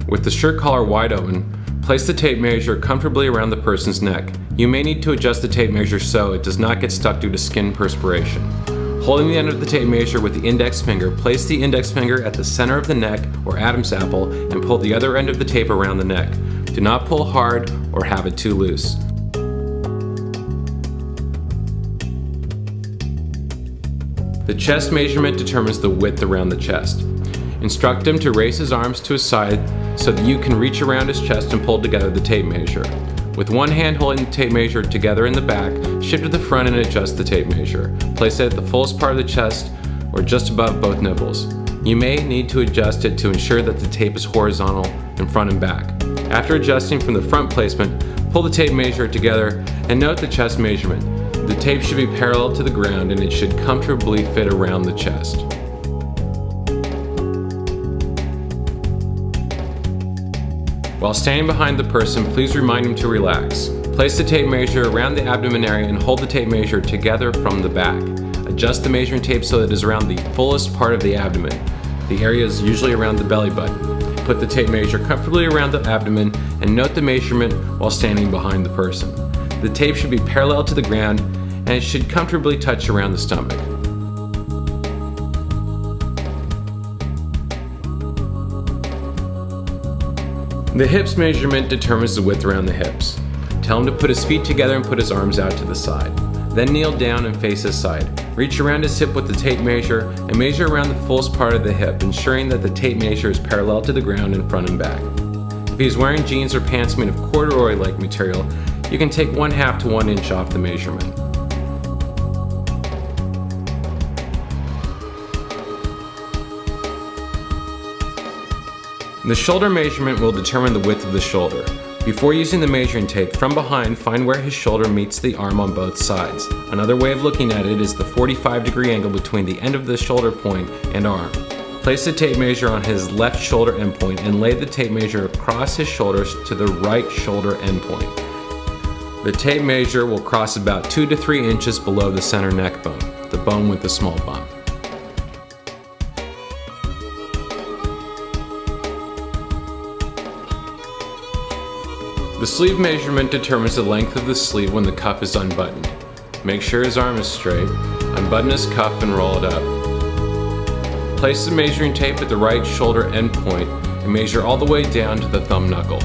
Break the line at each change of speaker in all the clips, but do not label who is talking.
With the shirt collar wide open, place the tape measure comfortably around the person's neck. You may need to adjust the tape measure so it does not get stuck due to skin perspiration. Holding the end of the tape measure with the index finger, place the index finger at the center of the neck or Adam's apple and pull the other end of the tape around the neck. Do not pull hard or have it too loose. The chest measurement determines the width around the chest. Instruct him to raise his arms to his side so that you can reach around his chest and pull together the tape measure. With one hand holding the tape measure together in the back, shift to the front and adjust the tape measure. Place it at the fullest part of the chest or just above both nipples. You may need to adjust it to ensure that the tape is horizontal in front and back. After adjusting from the front placement, pull the tape measure together and note the chest measurement. The tape should be parallel to the ground and it should comfortably fit around the chest. While standing behind the person, please remind him to relax. Place the tape measure around the abdomen area and hold the tape measure together from the back. Adjust the measuring tape so that it is around the fullest part of the abdomen. The area is usually around the belly button. Put the tape measure comfortably around the abdomen and note the measurement while standing behind the person. The tape should be parallel to the ground and it should comfortably touch around the stomach. The hips measurement determines the width around the hips. Tell him to put his feet together and put his arms out to the side. Then kneel down and face his side. Reach around his hip with the tape measure and measure around the fullest part of the hip, ensuring that the tape measure is parallel to the ground in front and back. If he is wearing jeans or pants made of corduroy-like material, you can take 1/2 to 1 inch off the measurement. The shoulder measurement will determine the width of the shoulder. Before using the measuring tape, from behind, find where his shoulder meets the arm on both sides. Another way of looking at it is the 45-degree angle between the end of the shoulder point and arm. Place the tape measure on his left shoulder endpoint and lay the tape measure across his shoulders to the right shoulder endpoint. The tape measure will cross about 2 to 3 inches below the center neck bone, the bone with the small bump. The sleeve measurement determines the length of the sleeve when the cuff is unbuttoned. Make sure his arm is straight, unbutton his cuff and roll it up. Place the measuring tape at the right shoulder end point and measure all the way down to the thumb knuckle.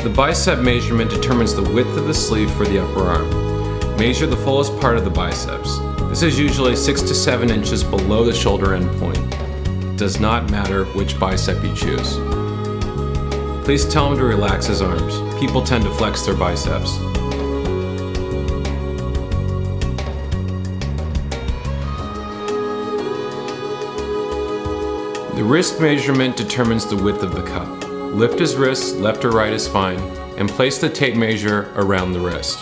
The bicep measurement determines the width of the sleeve for the upper arm. Measure the fullest part of the biceps. This is usually 6 to 7 inches below the shoulder end point. It does not matter which bicep you choose. Please tell him to relax his arms. People tend to flex their biceps. The wrist measurement determines the width of the cuff. Lift his wrist, left or right is fine, and place the tape measure around the wrist.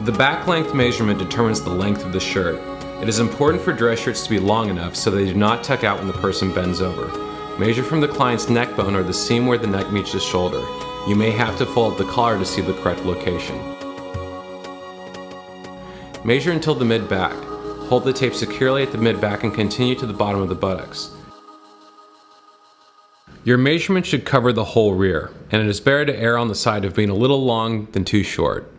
The back length measurement determines the length of the shirt. It is important for dress shirts to be long enough so they do not tuck out when the person bends over. Measure from the client's neck bone or the seam where the neck meets the shoulder. You may have to fold the collar to see the correct location. Measure until the mid-back. Hold the tape securely at the mid-back and continue to the bottom of the buttocks. Your measurement should cover the whole rear, and it is better to err on the side of being a little long than too short.